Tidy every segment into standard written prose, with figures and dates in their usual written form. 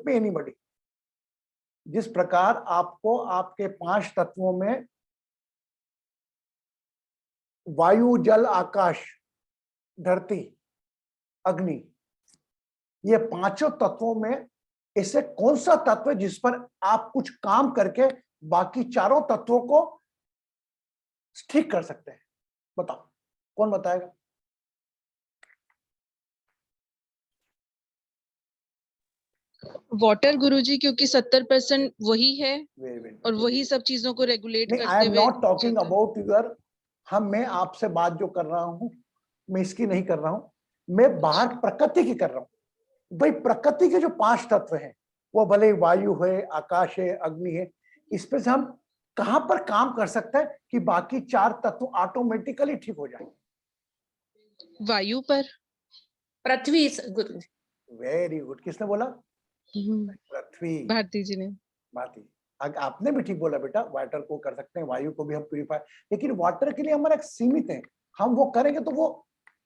मी anybody. जिस प्रकार आपको आपके 5 तत्वों में वायु, जल, आकाश, धरती, अग्नि, ये 5 तत्वों में ऐसे कौन सा तत्व है जिस पर आप कुछ काम करके बाकी 4 तत्वों को ठीक कर सकते हैं? बताओ, कौन बताएगा? वाटर गुरुजी, क्योंकि 70% वही है और वही सब चीजों को रेगुलेट करते हुए। I am not talking about your, मैं आपसे बात जो कर रहा हूं, मैं इसकी नहीं कर रहा हूं, मैं बाहर प्रकृति की कर रहा हूं। भाई प्रकृति के जो 5 तत्व हैं, वो भले वायु है, आकाश है, अग्नि है, इस पे से हम कहां पर काम कर सकते हैं कि बाकी 4 तत्व ऑटोमेटिकली ठीक हो जाए? वायु पर, पृथ्वी। वेरी गुड, किसने बोला? पृथ्वी, भारती जी ने। भारती, आपने भी ठीक बोला बेटा, वाटर को कर सकते हैं, वायु को भी हम प्यूरिफाई, लेकिन वाटर के लिए हमारा एक सीमित है, हम वो करेंगे तो वो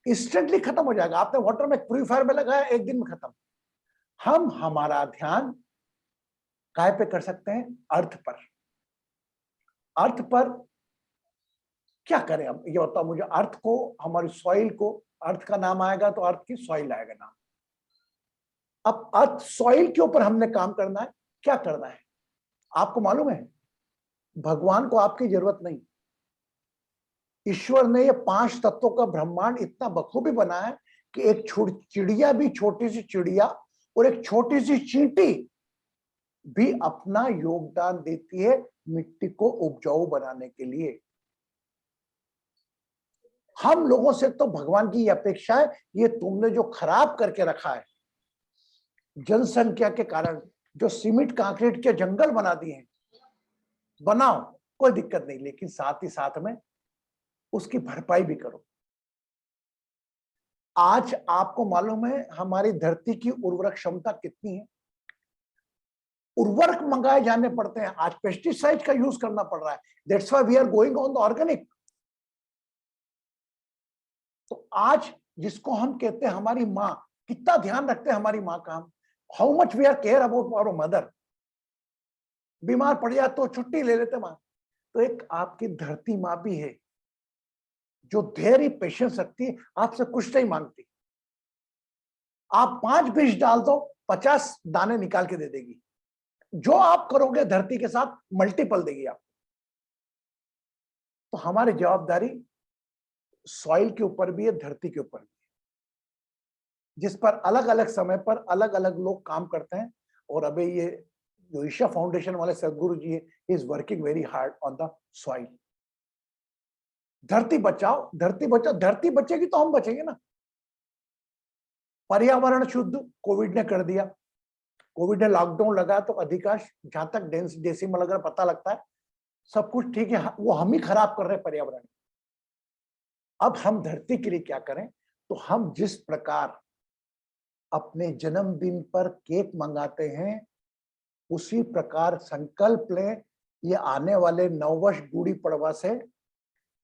इंस्टेंटली खत्म हो जाएगा। आपने वाटर में प्यूरिफायर में लगाया, 1 दिन में खत्म। हम हमारा ध्यान काय पे कर सकते हैं? अर्थ पर। अर्थ पर क्या करें हम, ये बताओ मुझे। अर्थ को, हमारी सॉइल को, अर्थ का नाम आएगा तो अर्थ की सॉइल आएगा नाम। अब अर्थ सॉइल के ऊपर हमने काम करना है, क्या करना है? आपको मालूम है, भगवान को आपकी जरूरत नहीं। ईश्वर ने ये 5 तत्वों का ब्रह्मांड इतना बखूबी बनाया है कि एक चिड़िया भी, छोटी सी चिड़िया और एक छोटी सी चींटी भी अपना योगदान देती है मिट्टी को उपजाऊ बनाने के लिए। हम लोगों से तो भगवान की अपेक्षा है, ये तुमने जो खराब करके रखा है जनसंख्या के कारण, जो सीमेंट कंक्रीट के जंगल बना दिए हैं, बनाओ, कोई दिक्कत नहीं, लेकिन साथ ही साथ में उसकी भरपाई भी करो। आज आपको मालूम है हमारी धरती की उर्वरक क्षमता कितनी है? उर्वरक मंगाए जाने पड़ते हैं, आज पेस्टिसाइड का यूज करना पड़ रहा है। That's why we are going on the organic. तो आज जिसको हम कहते हैं हमारी माँ, कितना ध्यान रखते हैं हमारी माँ का हम, how much we are care about our mother. बीमार पड़ जाए तो छुट्टी ले लेते माँ। तो एक आपकी धरती माँ भी है जो धैर्य, पेशेंस रखती है, आपसे कुछ नहीं मांगती। आप 5 बीज डाल दो, 50 दाने निकाल के दे देगी। जो आप करोगे धरती के साथ मल्टीपल देगी आपको। तो हमारी जवाबदारी सॉइल के ऊपर भी है, धरती के ऊपर भी है, जिस पर अलग अलग समय पर अलग अलग लोग काम करते हैं। और अभी ये जो ईशा फाउंडेशन वाले सदगुरु जी है, is working very hard on the soil. धरती बचाओ, धरती बचाओ, धरती बचेगी तो हम बचेंगे ना। पर्यावरण शुद्ध कोविड ने कर दिया। कोविड ने लॉकडाउन लगा तो अधिकांश, जहां तक डेसिमल अगर पता लगता है, सब कुछ ठीक है, वो हम ही खराब कर रहे हैं पर्यावरण। अब हम धरती के लिए क्या करें? तो हम जिस प्रकार अपने जन्मदिन पर केक मंगाते हैं, उसी प्रकार संकल्प लें ये आने वाले नववर्ष गुड़ी पड़वा से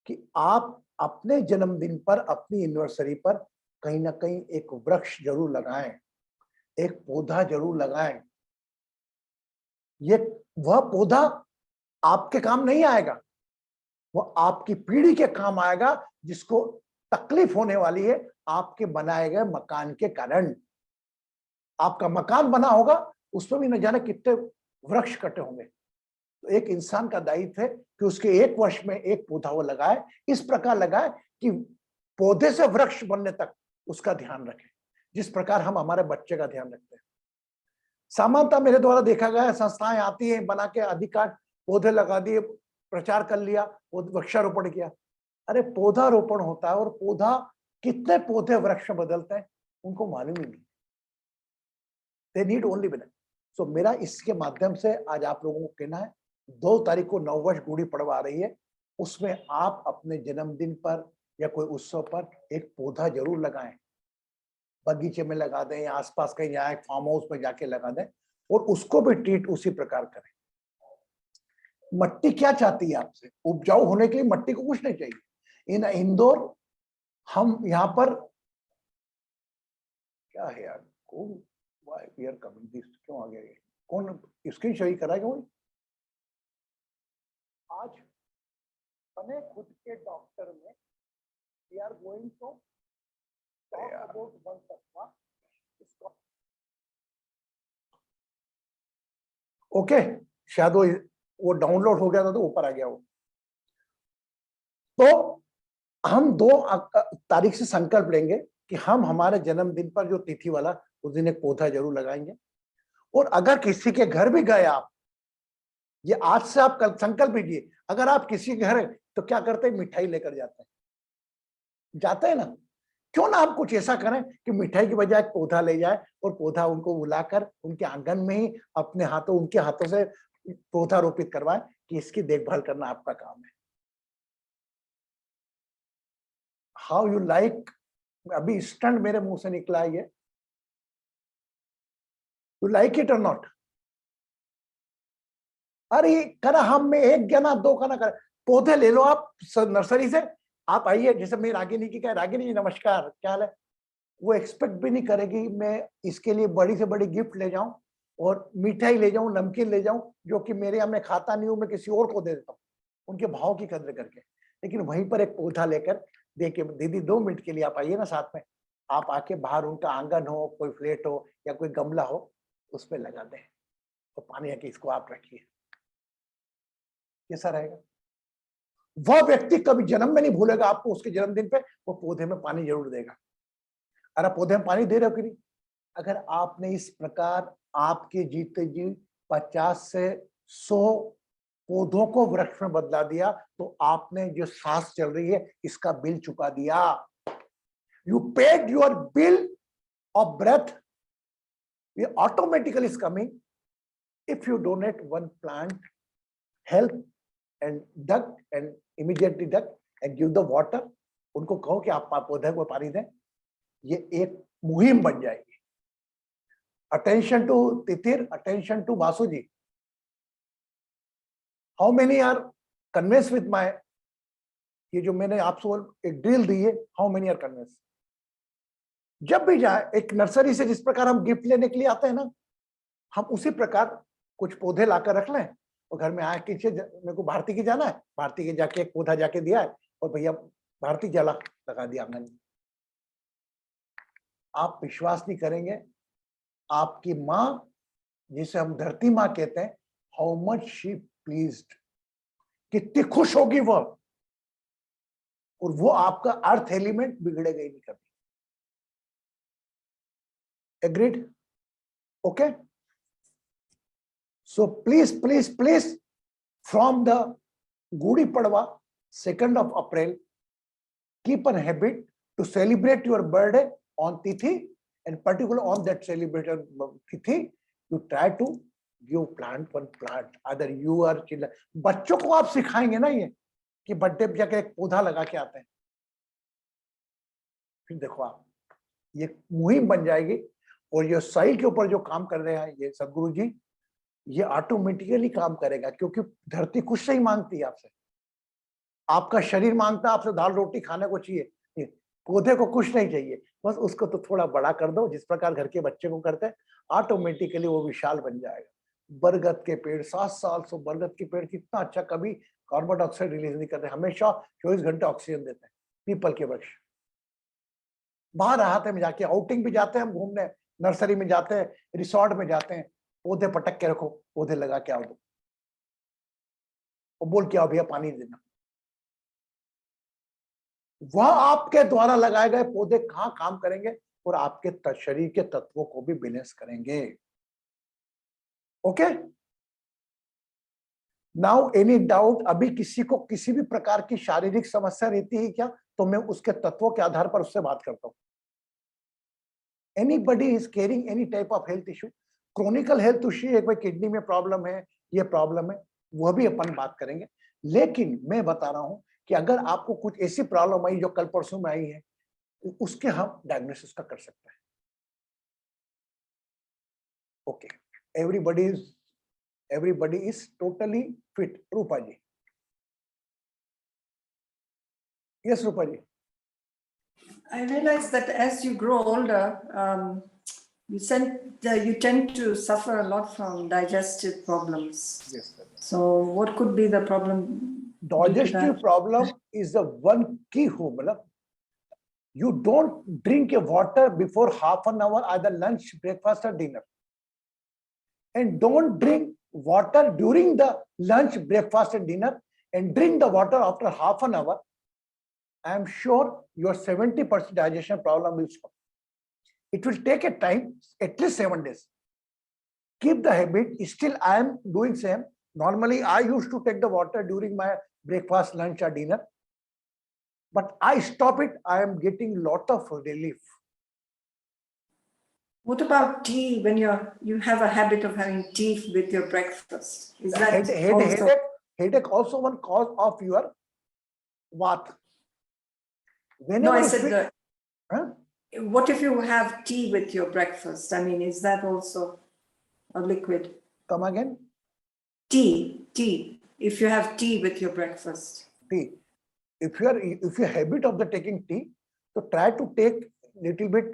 कि आप अपने जन्मदिन पर, अपनी एनिवर्सरी पर कहीं ना कहीं एक वृक्ष जरूर लगाएं, एक पौधा जरूर लगाएं। ये वह पौधा आपके काम नहीं आएगा, वह आपकी पीढ़ी के काम आएगा जिसको तकलीफ होने वाली है आपके बनाए गए मकान के कारण। आपका मकान बना होगा, उसमें भी न जाने कितने वृक्ष कटे होंगे। तो एक इंसान का दायित्व है कि उसके 1 वर्ष में एक पौधा वो लगाए, इस प्रकार लगाए कि पौधे से वृक्ष बनने तक उसका ध्यान रखें, जिस प्रकार हम हमारे बच्चे का ध्यान रखते हैं। सामान्यतः मेरे द्वारा देखा गया, संस्थाएं आती हैं, बना के अधिकार पौधे लगा दिए, प्रचार कर लिया, वृक्षारोपण किया। अरे पौधा रोपण होता है और पौधा कितने पौधे वृक्ष बदलते हैं उनको मालूम ही नहीं। They need only winner. So मेरा इसके माध्यम से आज आप लोगों को कहना है, 2 तारीख को नववर्ष गुड़ी पड़वा आ रही है, उसमें आप अपने जन्मदिन पर या कोई उत्सव पर एक पौधा जरूर लगाएं। बगीचे में लगा दें या आसपास कहीं जाए, फार्म हाउस में जाके लगा दें और उसको भी ट्रीट उसी प्रकार करें। मट्टी क्या चाहती है आपसे? उपजाऊ होने के लिए मट्टी को कुछ नहीं चाहिए। इन इंदौर हम यहाँ पर क्या है यार, why we are coming this, क्यों आ गया ये? कौन स्क्रीन शेयर कराएगा? कोई आज बने खुद के डॉक्टर में we are going to talk about one तत्व इसको। ओके, शायद वो डाउनलोड हो गया था तो ऊपर आ गया वो। तो हम 2 तारीख से संकल्प लेंगे कि हम हमारे जन्मदिन पर जो तिथि वाला उस दिन एक पौधा जरूर लगाएंगे। और अगर किसी के घर भी गए आप, ये आज से आप कल संकल्प लीजिए, अगर आप किसी के घर है तो क्या करते हैं? मिठाई लेकर जाते हैं ना। क्यों ना आप कुछ ऐसा करें कि मिठाई की बजाय एक पौधा ले जाए और पौधा उनको बुलाकर उनके आंगन में ही अपने हाथों, उनके हाथों से पौधा रोपित करवाएं कि इसकी देखभाल करना आपका काम है। How you like? अभी स्टंट मेरे मुंह से निकला है ये। यू लाइक इट और नॉट? अरे करा हम में एक जना 2 का ना कर, पौधे ले लो आप नर्सरी से। आप आइए, जैसे मेरी रागिनी की, क्या रागिनी जी नमस्कार, क्या हाल है? वो एक्सपेक्ट भी नहीं करेगी मैं इसके लिए बड़ी से बड़ी गिफ्ट ले जाऊं और मिठाई ले जाऊं, नमकीन ले जाऊं, जो कि मेरे यहाँ मैं खाता नहीं हूं, मैं किसी और को दे देता हूँ उनके भाव की कदर करके। लेकिन वहीं पर एक पौधा लेकर देखिए, दीदी 2 मिनट के लिए आप आइए ना साथ में, आप आके बाहर उनका आंगन हो, कोई फ्लैट हो या कोई गमला हो, उसमें लगा दें तो पानी आके इसको आप रखिए। कैसा रहेगा? वह व्यक्ति कभी जन्म में नहीं भूलेगा आपको, उसके जन्मदिन पे वो पौधे में पानी जरूर देगा। अरे पौधे में पानी दे रहे हो कि नहीं? अगर आपने इस प्रकार आपके जीते जी 50 से 100 पौधों को वृक्ष में बदला दिया, तो आपने जो सांस चल रही है इसका बिल चुका दिया। You paid your bill of breath, automatically is coming if you donate one plant, help and duck and immediately duck and give the water। उनको कहो कि आप पौधे को पानी दें, ये एक मुहिम बन जाएगी। Attention to Titir, attention to Vasuji. How many are convince with my, ये जो मैंने आपसे एक ड्रिल दी है, हाउ मेनी आर कन्विंस? जब भी जाए एक नर्सरी से जिस प्रकार हम गिफ्ट लेने के लिए आते हैं ना, हम उसी प्रकार कुछ पौधे लाकर रख लें और घर में आके मेरे को भारती की जाना है, भारती के जाके एक पौधा जाके दिया है और भैया भारती जला लगा दिया आंगन में। आप विश्वास नहीं करेंगे, आपकी माँ, जिसे हम धरती माँ कहते हैं, हाउ मच शी प्लीज्ड, कितनी खुश होगी वो, और वो आपका अर्थ एलिमेंट बिगड़ेगा ही नहीं कभी। Agreed? Okay? So please, from the Gudi Padwa, 2nd of April, keep an habit to celebrate your birthday on Tithi, and particularly on that celebrated Tithi, you try to give plant one plant. Either you or children, बच्चों को आप सिखाएंगे ना ये कि birthday पे जाके एक पौधा लगा के आते हैं, फिर देखो आप ये मुहिम बन जाएगी। और ये सॉइल के ऊपर जो काम कर रहे हैं ये सदगुरु जी, ये ऑटोमेटिकली काम करेगा, क्योंकि धरती कुछ नहीं मांगती आपसे, आपका शरीर मांगता है आपसे दाल रोटी खाने को चाहिए, पौधे को कुछ नहीं चाहिए, बस उसको तो थोड़ा बड़ा कर दो, जिस प्रकार घर के बच्चे को करते हैं, ऑटोमेटिकली वो विशाल बन जाएगा। बरगद के पेड़ 7 साल से, बरगद के पेड़ कितना अच्छा, कभी कार्बन डाइऑक्साइड रिलीज नहीं करते, हमेशा 24 घंटे ऑक्सीजन देते हैं। पीपल के वृक्ष बाहर राहत में जाके आउटिंग भी जाते हैं हम घूमने, नर्सरी में जाते हैं, रिसोर्ट में जाते हैं, पौधे पटक के रखो, पौधे लगा के आओ दो और बोल के आओ भैया पानी देना। वह आपके द्वारा लगाए गए पौधे कहां काम करेंगे और आपके शरीर के तत्वों को भी बैलेंस करेंगे। ओके? Now any doubt? अभी किसी को किसी भी प्रकार की शारीरिक समस्या रहती है क्या, तो मैं उसके तत्वों के आधार पर उससे बात करता हूं। Anybody is carrying any type of health issue, chronicle health issue है, कोई किडनी में प्रॉब्लम है, ये प्रॉब्लम है, वह भी अपन बात करेंगे। लेकिन मैं बता रहा हूं कि अगर आपको कुछ ऐसी प्रॉब्लम आई जो कल परसों में आई है, तो उसके हम डायग्नोसिस का कर सकते हैं। Okay, everybody is totally fit. Rupa ji, yes Rupa ji. I realize that as you grow older, You tend to suffer a lot from digestive problems. Yes, sir. So what could be the problem? due to Digestive that? problem is the one key ho. matlab, you don't drink a water before half an hour, either lunch, breakfast, or dinner. And don't drink water during the lunch, breakfast, and dinner, and drink the water after half an hour. I am sure your 70% digestion problem will stop. It will take a time, at least 7 days. Keep the habit. Still, I am doing same. Normally, I used to take the water during my breakfast, lunch, or dinner. But I stop it. I am getting lot of relief. What about tea when you have a habit of having tea with your breakfast? Is that also? Headache also one cause of your vat. No, Whenever I you said feel- that. Huh? What if you have tea with your breakfast? I mean, is that also a liquid? Come again. Tea. If you have tea with your breakfast. Tea. If you habit of the taking tea, so try to take little bit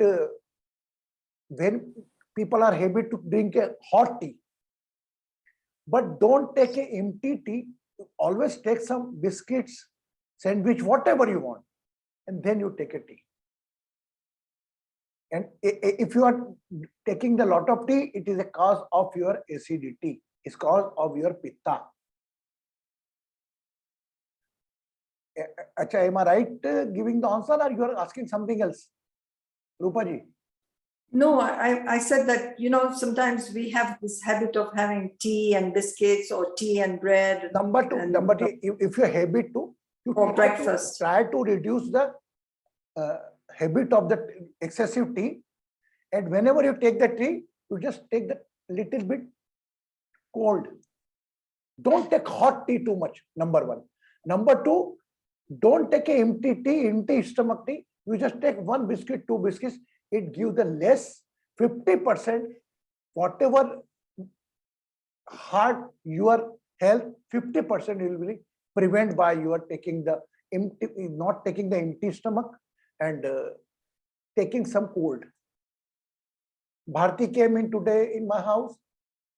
when people are habit to drink a hot tea. But don't take a empty tea. Always take some biscuits, sandwich, whatever you want, and then you take a tea. And if you are taking the lot of tea, it is a cause of your acidity. It's cause of your pitta. Acha, am I right giving the answer, or you are asking something else? Rupa ji. No, I said that, sometimes we have this habit of having tea and biscuits or tea and bread. Number two, if your habit to, you Or breakfast. try to reduce the habit of the excessive tea. And whenever you take the tea, you just take the little bit cold. Don't take hot tea too much, number one. Number two, don't take a empty stomach tea. You just take 1 biscuit, 2 biscuits. It gives the less 50%, whatever hurt your health, 50% will be prevent by your taking the not taking the empty stomach and taking some cold. Bharti came in today in my house.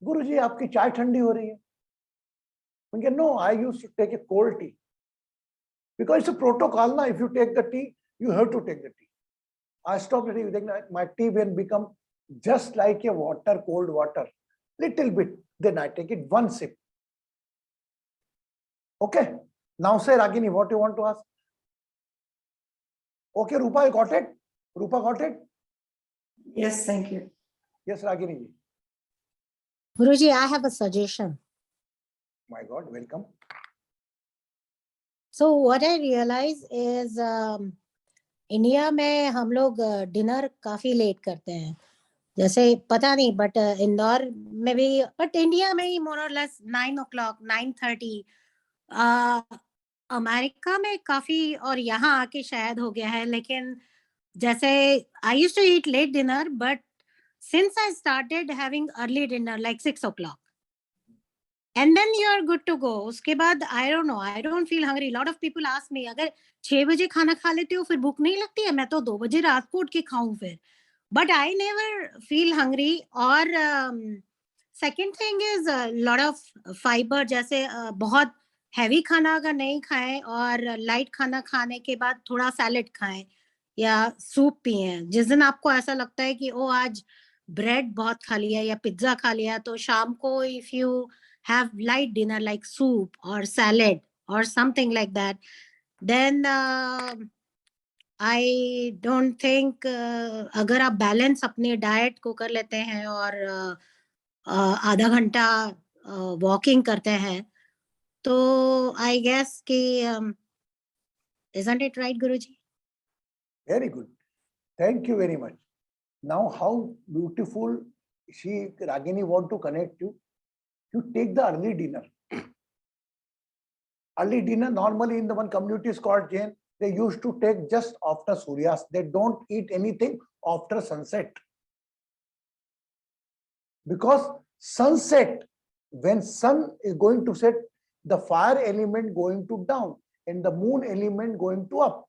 Guruji, आपकी चाय ठंडी हो रही है. No, I used to take a cold tea. Because it's a protocol, na. If you take the tea, you have to take the tea. I stopped using my tea when become just like a water, cold water, little bit. Then I take it 1 sip. Okay. Now say, Ragini, what you want to ask? Okay, Rupa, you got it? Rupa got it? Yes, thank you. Yes, Ragini ji. Guruji, I have a suggestion. My God, welcome. So what I realize is India में हम लोग dinner काफी late करते हैं. जैसे पता नहीं, but Indore में भी, बट इंडिया में ही मोर और लेस 9 o'clock, 9:30. अमेरिका में काफी, और यहाँ आके शायद हो गया है, लेकिन जैसे I used to eat late dinner, but since I started having early dinner like 6 o'clock, and then you are good to go. उसके बाद I don't know, I don't feel hungry. Lot of people ask me, अगर 6 बजे खाना खा लेती हो फिर भूख नहीं लगती है? मैं तो 2 बजे रात को उठ के खाऊं फिर. But I never feel hungry. और second thing is lot of fiber. जैसे बहुत heavy खाना अगर नहीं खाएं और light खाना खाने के बाद थोड़ा salad खाएं या सूप पिएं. जिस दिन आपको ऐसा लगता है कि ओ आज ब्रेड बहुत खा लिया या पिज्जा खा लिया, तो शाम को if you have light dinner like soup or salad or something like that, then I don't think अगर आप बैलेंस अपने डाइट को कर लेते हैं और आधा घंटा वॉकिंग करते हैं, तो I guess कि isn't it right, Guruji? Very good. Thank you very much. Now, how beautiful Ragini want to connect you. You take the early dinner. Early dinner normally in the one community is called Jain. They used to take just after Suryas. They don't eat anything after sunset. Because sunset, when sun is going to set, the fire element going to down and the moon element going to up.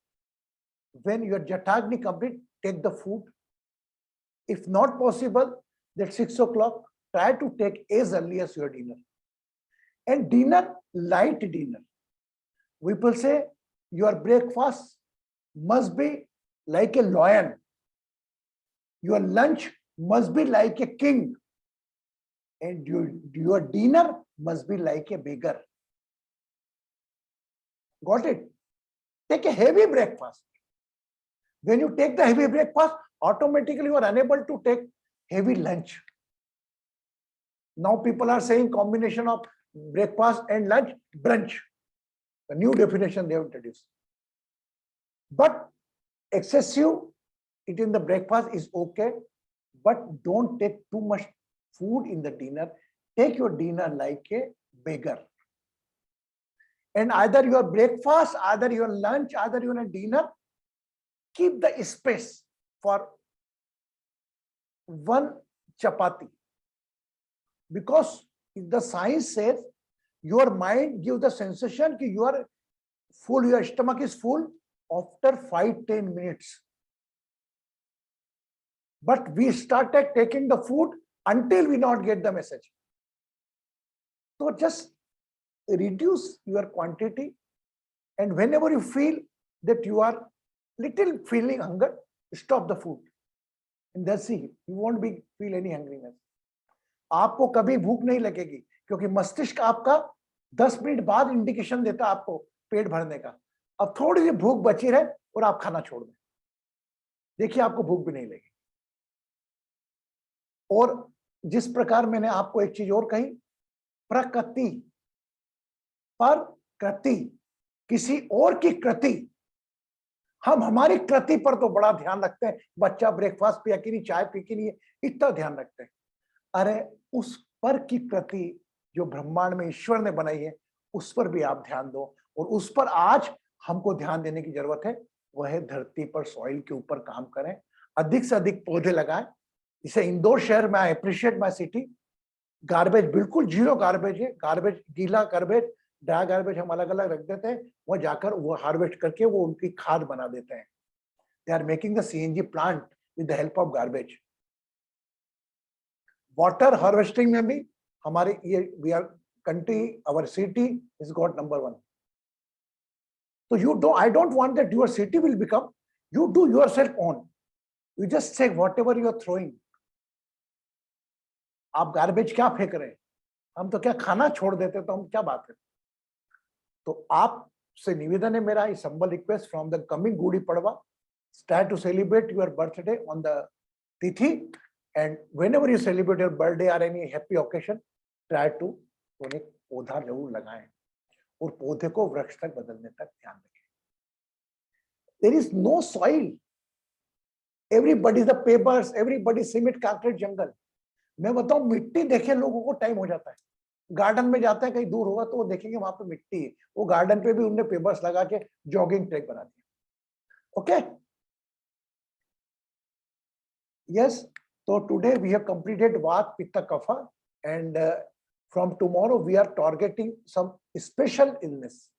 When your Jatagni complete, take the food. If not possible, that 6 o'clock, try to take as early as your dinner. And dinner, light dinner. People say your breakfast must be like a lion. Your lunch must be like a king. And your dinner must be like a beggar. Got it? Take a heavy breakfast. When you take the heavy breakfast, automatically you are unable to take heavy lunch. Now people are saying combination of breakfast and lunch, brunch. The new definition they have introduced. But excessive eat in the breakfast is okay, but don't take too much food in the dinner. Take your dinner like a beggar. And either your breakfast, either your lunch, either your dinner, keep the space for one chapati. Because the science says your mind gives the sensation that you are full, your stomach is full after 5-10 minutes. But we started taking the food until we not get the message. So just reduce your quantity, and whenever you feel that you are little feeling hunger, stop the food. And that's it. You won't feel any hungriness. आपको कभी भूख नहीं लगेगी क्योंकि मस्तिष्क आपका 10 minute बाद indication देता है आपको पेट भरने का. अब थोड़ी सी भूख बची रहे और आप खाना छोड़ दें, देखिए आपको भूख भी नहीं लगेगी. और जिस प्रकार मैंने आपको एक चीज और कही, प्रकृति पर कृति, किसी और की कृति, हम हमारी कृति पर तो बड़ा ध्यान रखते हैं. बच्चा ब्रेकफास्ट पिया कि नहीं, चाय पी कि नहीं, इतना ध्यान रखते हैं. अरे उस पर की कृति जो ब्रह्मांड में ईश्वर ने बनाई है, उस पर भी आप ध्यान दो. और उस पर आज हमको ध्यान देने की जरूरत है. वह धरती पर सॉइल के ऊपर काम करें, अधिक से अधिक पौधे लगाएं. इसे इंदौर शहर में, I appreciate my city. Garbage बिल्कुल जीरो गार्बेज है. गार्बेज, गीला गार्बेज, ड्राई गार्बेज हम अलग अलग रख देते हैं. वह जाकर वो हार्वेस्ट करके वो उनकी खाद बना देते हैं. They are making the CNG plant with the help of garbage. Water harvesting में भी हमारे ये we are country, our city is got number 1. So I don't want that your city will become, you do yourself own. You just check whatever you are throwing. आप garbage क्या फेंक रहे हैं? हम तो क्या खाना छोड़ देते, तो हम क्या बात करें. तो आपसे निवेदन है मेरा, इस humble request from the coming Gudi Padwa, start to celebrate your birthday on the Tithi, and whenever you celebrate your birthday or any happy occasion, try to एक पौधा जरूर लगाएं और पौधे को वृक्ष तक बदलने तक ध्यान रखें. There is no soil. Everybody is the papers, everybody cement, concrete, jungle. मैं बताऊं, मिट्टी देखे लोगों को टाइम हो जाता है. गार्डन में जाते हैं, कहीं दूर होगा तो वो देखेंगे वहां पे मिट्टी है. वो गार्डन पे भी उनने पेपर्स लगा के जॉगिंग ट्रैक बना दिया. Okay, yes. So today we have completed Vata, Pitta, Kapha, and from tomorrow we are targeting some special illness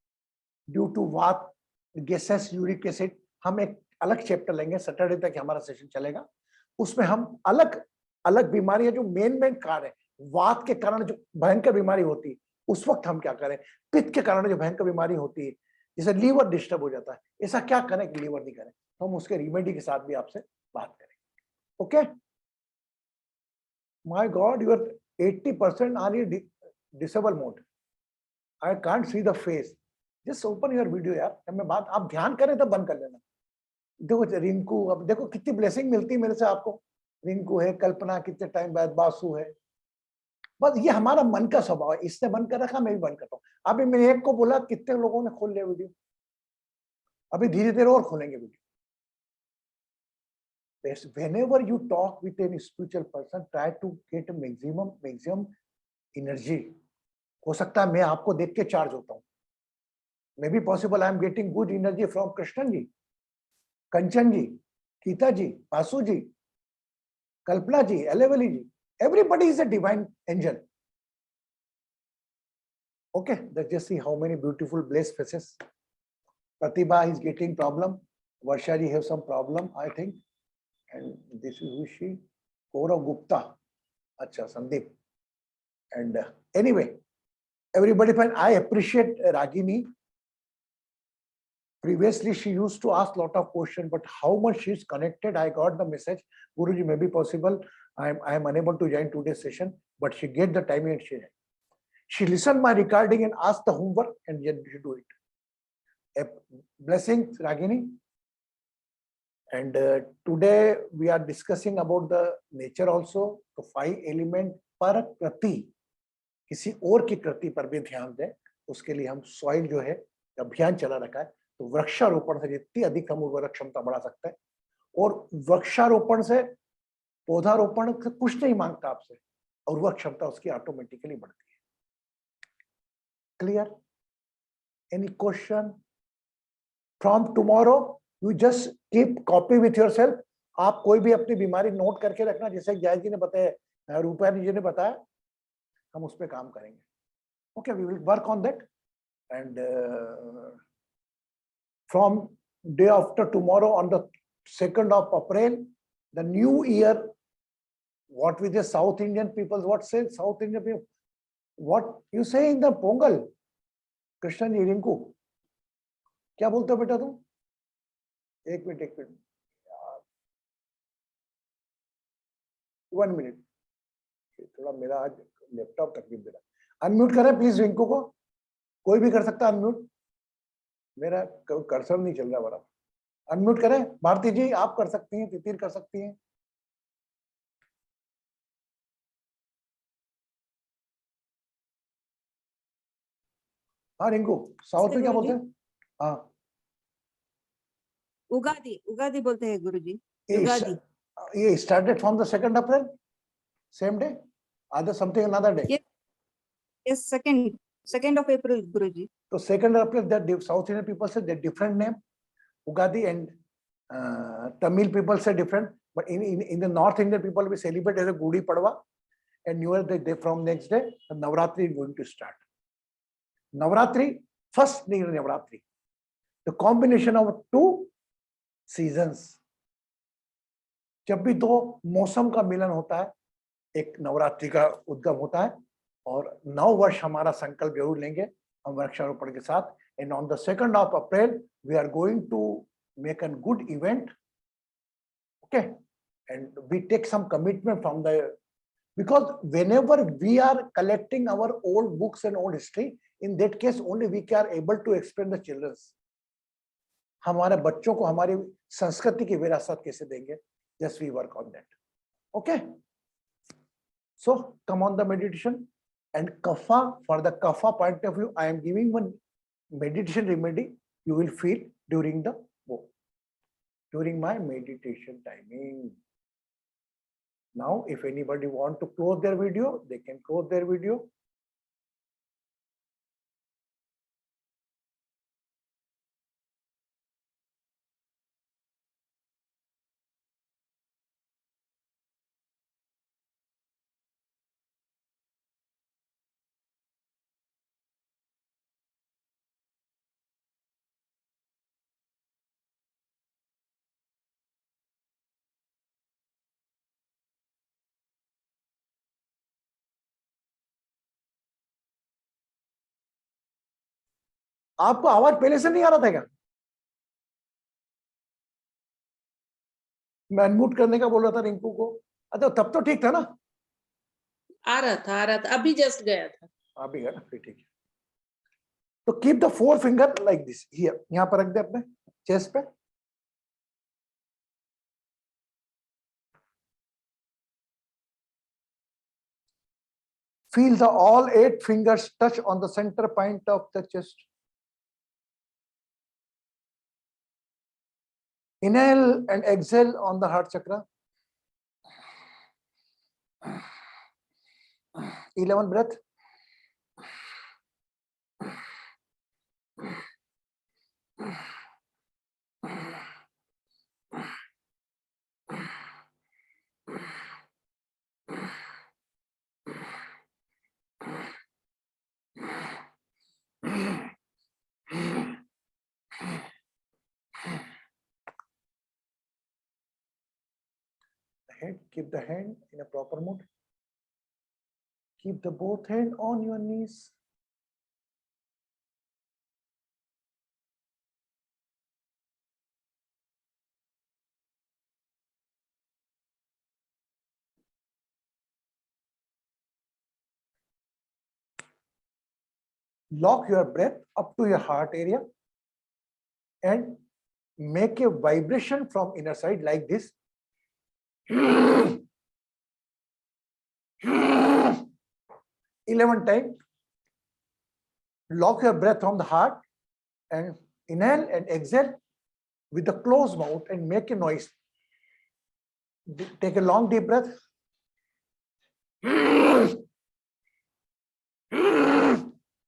due to Vata, gases, uric acid. हम एक अलग चैप्टर लेंगे, सैटरडे तक हमारा सेशन चलेगा. उसमें हम अलग अलग बीमारियां जो मेन कारण है, वात के कारण जो भयंकर बीमारी होती है उस वक्त हम क्या करें, पित्त के कारण जो भयंकर बीमारी होती है, जैसे लीवर डिस्टर्ब हो जाता है, ऐसा क्या करें कि लीवर नहीं करें, तो हम उसके रेमेडी के साथ भी आपसे बात करेंगे. Okay, my God, you are 80% on your disable mode. I can't see the face. Just open your video यार. मैं बात आप ध्यान करें तब बंद कर लेना. देखो रिंकू, अब देखो कितनी ब्लेसिंग मिलती है मेरे से आपको. रिंकू है, कल्पना कितने टाइम बाद, बासु है. बस ये हमारा मन का स्वभाव है. इसने बंद कर रखा, मैं भी बंद करता हूँ. अभी मैंने एक को बोला, कितने लोगों ने खोल लिया वीडियो. अभी धीरे धीरे और खोलेंगे video. Whenever you talk with any spiritual person, try to get a maximum energy. हो सकता है मैं आपको देख के चार्ज होता हूँ. Maybe possible I am getting good energy from Krishnan ji, Kanchan ji, Geeta ji, Basu ji, Kalpana ji, Elevali ji. Everybody is a divine angel. Okay, let's just see how many beautiful blessed faces. Pratibha is getting problem. Varsha ji have some problem, I think. And this is who she. Gaurav Gupta. Acha, Sandeep. And anyway, everybody fine. I appreciate Ragini. Previously, she used to ask a lot of questions, but how much she's connected, I got the message. Guruji, may be possible. I am unable to join today's session, but she get the timing and she listened my recording and asked the homework, and yet she do it. A blessing, Ragini. And today we are discussing about the nature also. तो 5 element पर कृति, किसी और की कृति पर भी ध्यान दें. उसके लिए हम सॉइल जो है अभियान चला रखा है. तो वृक्षारोपण से जितनी अधिक हम उर्वरक क्षमता बढ़ा सकते हैं, और वृक्षारोपण से पौधारोपण से कुछ नहीं मांगता आपसे, उर्वरक क्षमता उसकी ऑटोमेटिकली बढ़ती है. Clear? Any question? From tomorrow you just keep copy with yourself. आप कोई भी अपनी बीमारी नोट करके रखना, जैसे जय जी ने बताया, रूपा जी ने बताया, हम उस पर काम करेंगे. Okay, we will work on that. And from day after tomorrow, on the 2nd of April, the new year, what with the South Indian people, what say South Indian people, what you say in the Pongal, Krishna ji, Rinku, क्या बोलते हो बेटा तुम? एक minute 1 minute, थोड़ा मेरा आज laptop तकलीफ दे रहा है. अनम्यूट करें प्लीज रिंकू को. कोई भी कर सकता है अनम्यूट. मेरा कर्सर नहीं चल रहा बड़ा. अनम्यूट करें. भारती जी आप कर सकती हैं, तितिर कर सकती हैं. हाँ रिंकू, साउथ में क्या बोलते हैं? हाँ, उगादी, उगादी बोलते हैं गुरुजी. उगादी. ये started from the 2nd April, same day, either something another day. Yes, 2nd of April, Guruji. So 2nd April, that South Indian people say they different name, Ugadi, and Tamil people say different. But in the North Indian people we celebrate as a Gudi Padwa, and New Year they from next day. The Navratri is going to start. Navratri, first Navratri, the combination of 2 seasons. जब भी 2 मौसम का मिलन होता है, एक नवरात्रि का उद्गम होता है, और 9 वर्ष हमारा संकल्प जरूर लेंगे हम वृक्षारोपण के साथ. And on the 2nd of April we are going to make a good event. Okay, and we take some commitment from the, because whenever we are collecting our old books and old history, in that case only we are able to explain the children's. हमारे बच्चों को हमारी संस्कृति की विरासत कैसे देंगे? Just we work on that. Okay. So come on the meditation, and kapha, for the kapha point of view, I am giving one meditation remedy you will feel during my meditation timing. Now, if anybody want to close their video, they can close their video. आपको आवाज पहले से नहीं आ रहा था क्या? मैं unmute करने का बोल रहा था रिंकू को. अच्छा, तब तो ठीक था ना? आ रहा था, अभी जस्ट गया था. अभी है ना, फिर ठीक है. तो keep the 4 finger like this here. यहां पर रख दे अपने चेस्ट पे. Feel the all 8 fingers touch on the center point of the chest. Inhale and exhale on the heart chakra. 11 breath. head. Keep the hand in a proper mode. Keep the both hand on your knees. Lock your breath up to your heart area and make a vibration from inner side like this. 11 times. Lock your breath on the heart and inhale and exhale with a closed mouth and make a noise. Take a long deep breath.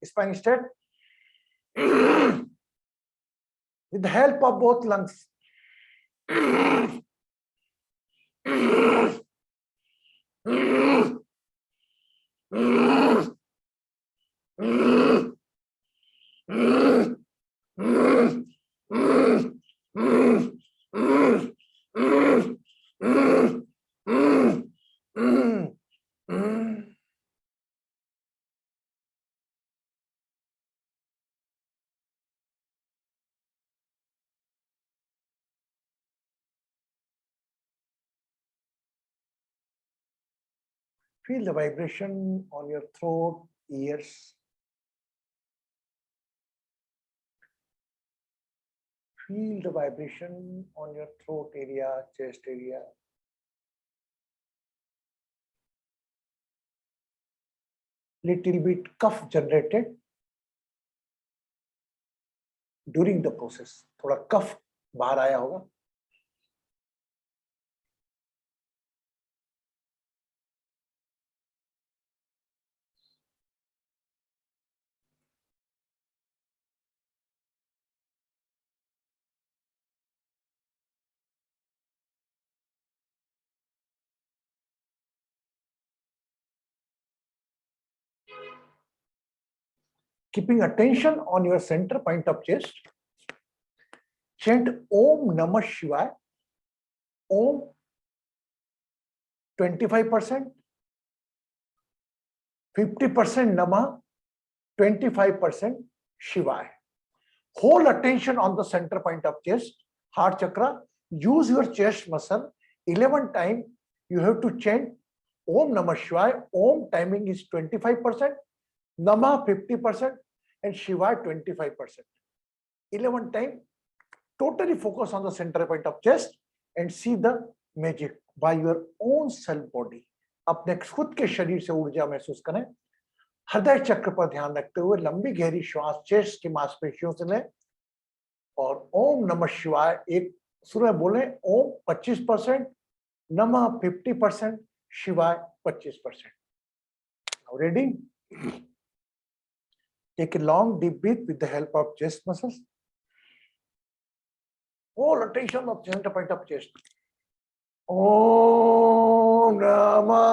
Spine straight. With the help of both lungs. Feel the vibration on your throat, ears. Feel the vibration on your throat area, chest area. Little bit cough generated during the process. थोड़ा कफ बाहर आया होगा. Keeping attention on your center point of chest, chant Om Namah Shivaya. Om 25%, 50% Namah, 25% Shivaya. Hold attention on the center point of chest, heart chakra. Use your chest muscle. 11 times you have to chant Om Namah Shivaya. Om timing is 25%, Namah 50%, and Shivaya 25%. 11 times. Totally focus on the center point of chest and see the magic by your own self body. अपने खुद के शरीर से ऊर्जा महसूस करें. हृदय चक्र पर ध्यान रखते हुए लंबी गहरी श्वास चेस्ट की मांसपेशियों से लें और ओम नमः शिवाय एक सुर में बोलें. ओम 25%, नमः 50%, शिवाय 25%. Now ready? Take a long deep breath with the help of chest muscles. All attention of center point of chest. Om Namah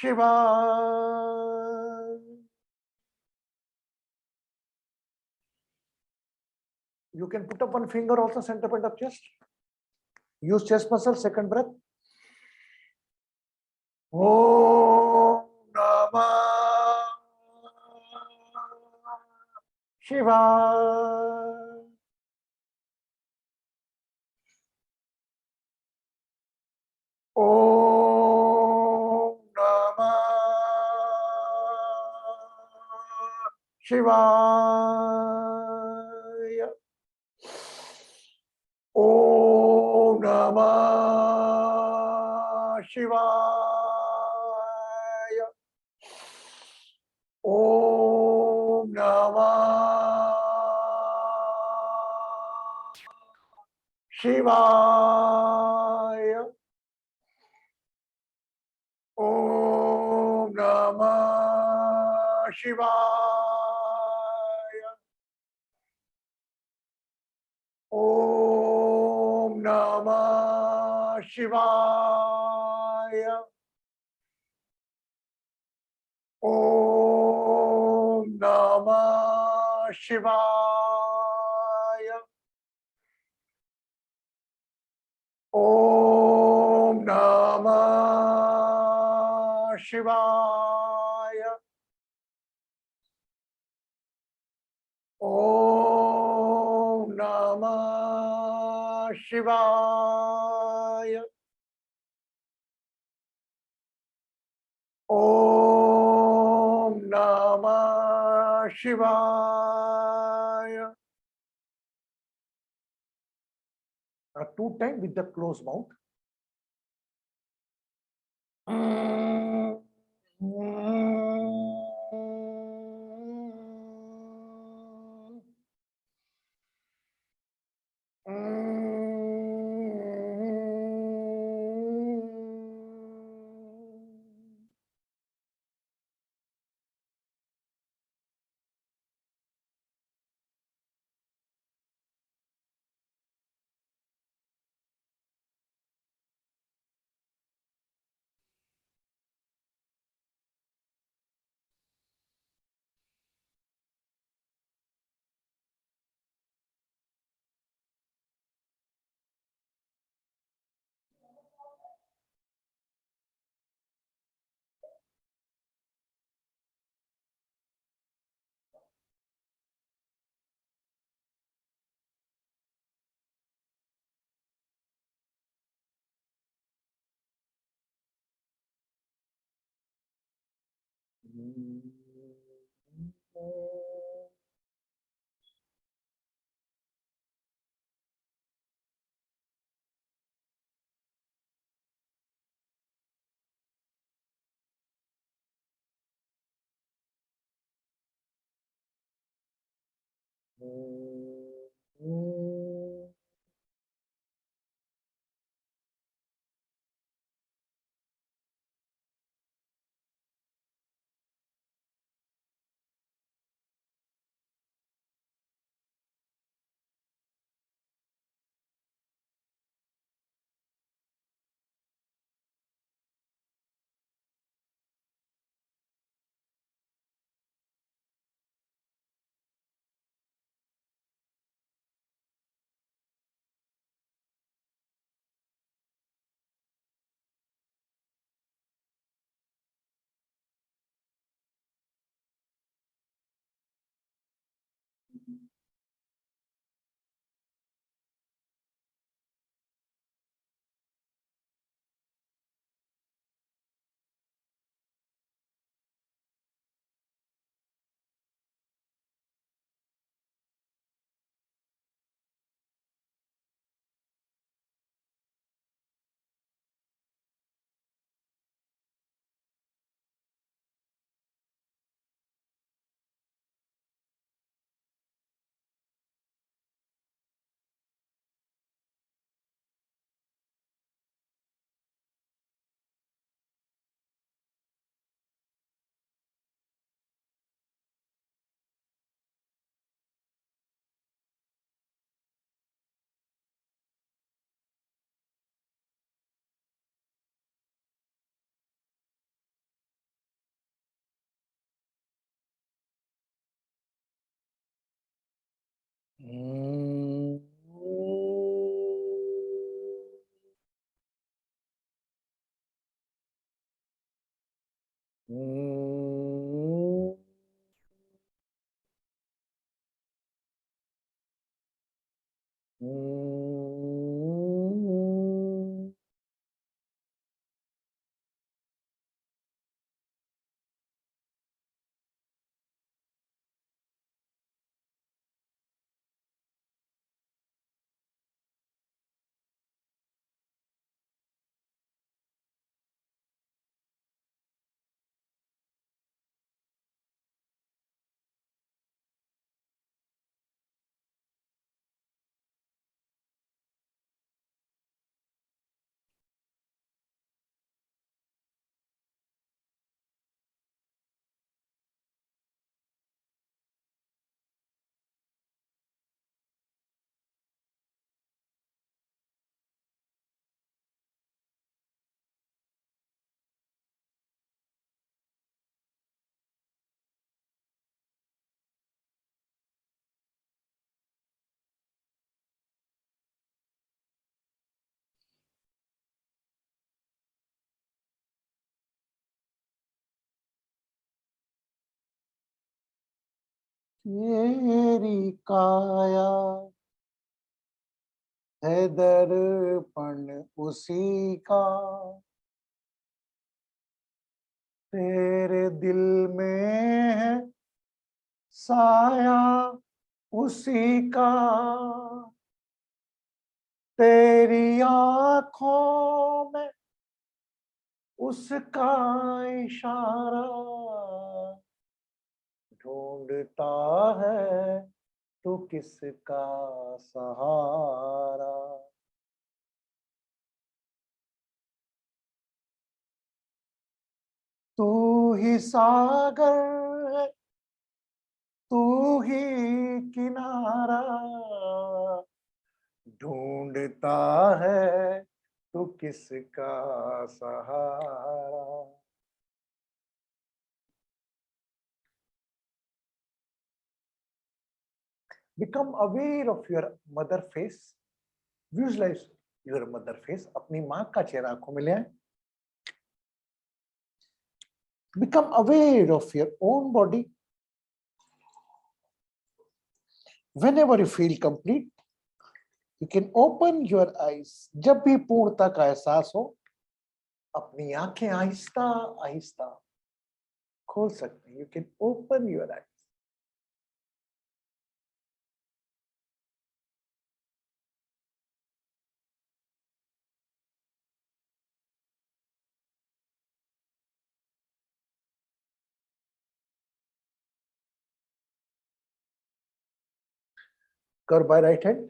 Shivaya. You can put up one finger also center point of chest. Use chest muscle, second breath. Om Namah Shivaya. Om Namah Shivaya. Om Namah Shivaya. Om Namah Shivaya. Om Namah Shivaya. Om Namah Shivaya. Om Namah Shivaya. Om शिवाय। ओम नमः शिवाय। ओम नमः शिवाय। 2 times with the closed mouth. तेरी काया है दर्पण उसी का, तेरे दिल में है साया उसी का, तेरी आंखों में उसका इशारा, ढूंढता है तो किसका सहारा। तू ही सागर है, तू ही किनारा, ढूंढता है तो किसका सहारा। Become aware of your mother face. Visualize your mother face. अपनी माँ का चेहरा आंखों में ले आए. Become aware of your own body. Whenever you feel complete, you can open your eyes. जब भी पूर्णता का एहसास हो, अपनी आंखें आहिस्ता आहिस्ता खोल सकते हैं. You can open your eyes. Curve by right hand.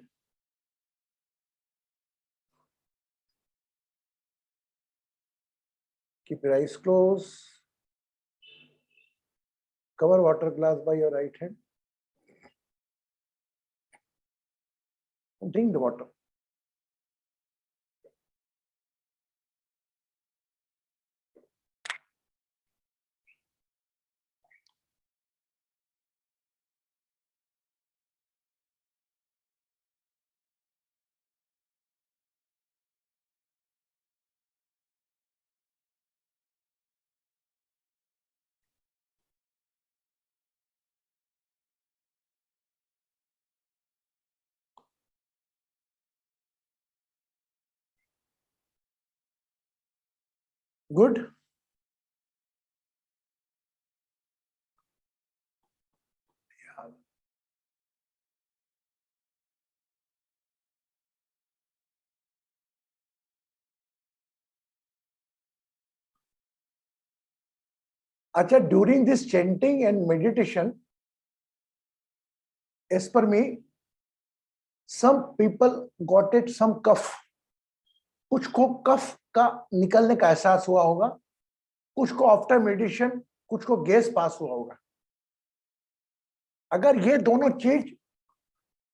Keep your eyes closed. Cover water glass by your right hand. And drink the water. Good. Acha, during this chanting and meditation, as per me, some people got it some cough. कुछ को कफ का निकलने का एहसास हुआ होगा, कुछ को आफ्टर मेडिटेशन, कुछ को गैस पास हुआ होगा. अगर ये दोनों चीज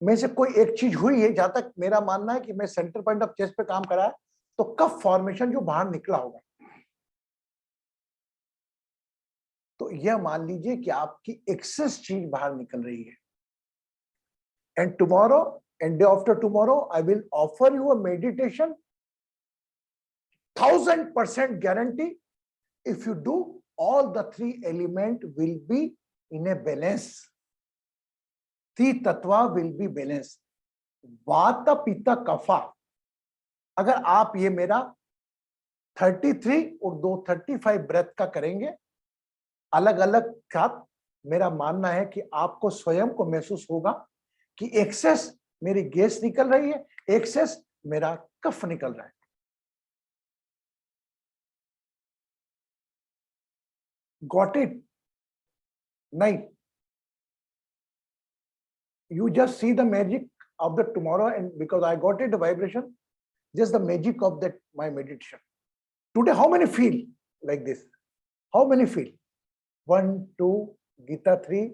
में से कोई एक चीज हुई है, जहां तक मेरा मानना है कि मैं सेंटर पॉइंट ऑफ चेस्ट पे काम करा है, तो कफ फॉर्मेशन जो बाहर निकला होगा. तो यह मान लीजिए कि आपकी एक्सेस चीज बाहर निकल रही है. And tomorrow and day after tomorrow, I will offer you a meditation, 1000% guarantee. If you do, all the three elements will be in a balance. Three tattva will be balanced. Vata, Pitta, Kapha. अगर आप ये मेरा 33 और 235 breath का करेंगे अलग अलग साथ, मेरा मानना है कि आपको स्वयं को महसूस होगा कि एक्सेस मेरी गैस निकल रही है, एक्सेस मेरा कफ निकल रहा है. Got it? नहीं. You just see the magic of the tomorrow, and because I got it, the vibration, just the magic of that my meditation. Today, how many feel like this? How many feel? 1, 2, Gita 3,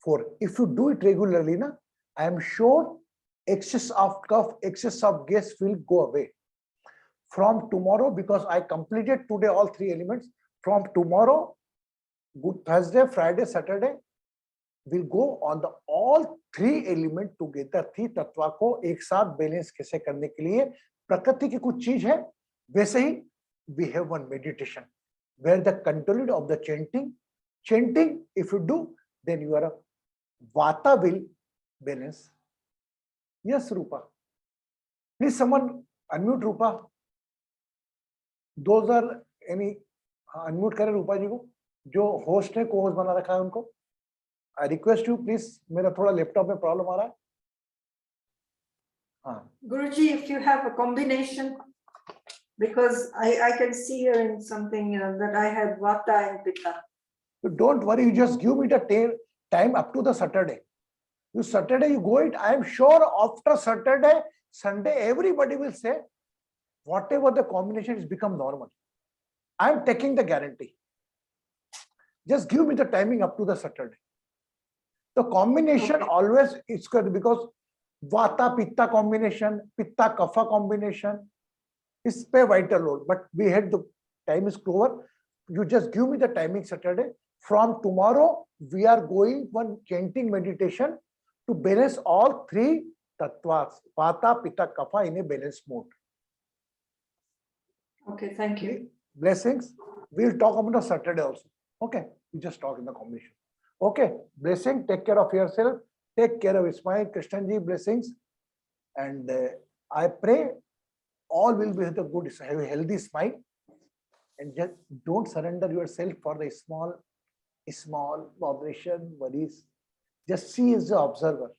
4. If you do it regularly, na, I am sure excess of cough, excess of gas will go away. From tomorrow, because I completed today all three elements, from tomorrow, Good Thursday, Friday, Saturday, will go on the all three element together. थी तत्वा को एक साथ balance कैसे करने के लिए प्रकृति की कुछ चीज है, वैसे ही we have one meditation where the content of the chanting, if you do, then your Vata will balance. Yes, Rupa. Please someone unmute Rupa. Those are any unmute करें रूपा जी को जो होस्ट है, को होस्ट बना रखा है उनको. I request you please. मेरा थोड़ा लैपटॉप में प्रॉब्लम आ रहा है. हाँ. Guruji, if you have a combination, because I can see here in something, that I have Vata and Pitta. So don't worry, you just give me the time up to the Saturday. You Saturday you go it. I am sure after Saturday, Sunday, everybody will say, whatever the combination is become normal. I am taking the guarantee. Just give me the timing up to the Saturday. The combination Okay. always is good because Vata Pitta combination, Pitta Kapha combination is play vital role. But we had the time is closer. You just give me the timing Saturday. From tomorrow, we are going one chanting meditation to balance all three tattvas, Vata, Pitta, Kapha in a balanced mode. Okay, thank you. Blessings. We'll talk about the Saturday also. Okay, we just talk in the combination. Okay, blessing. Take care of yourself. Take care of Ismail, Krishnanji, blessings. And I pray all will be with a good, have a healthy smile. And just don't surrender yourself for the small vibration, worries. Just see as the observer.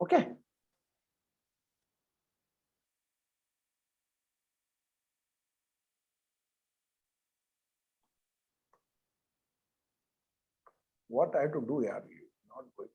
Okay. What I have to do, yaar, not going.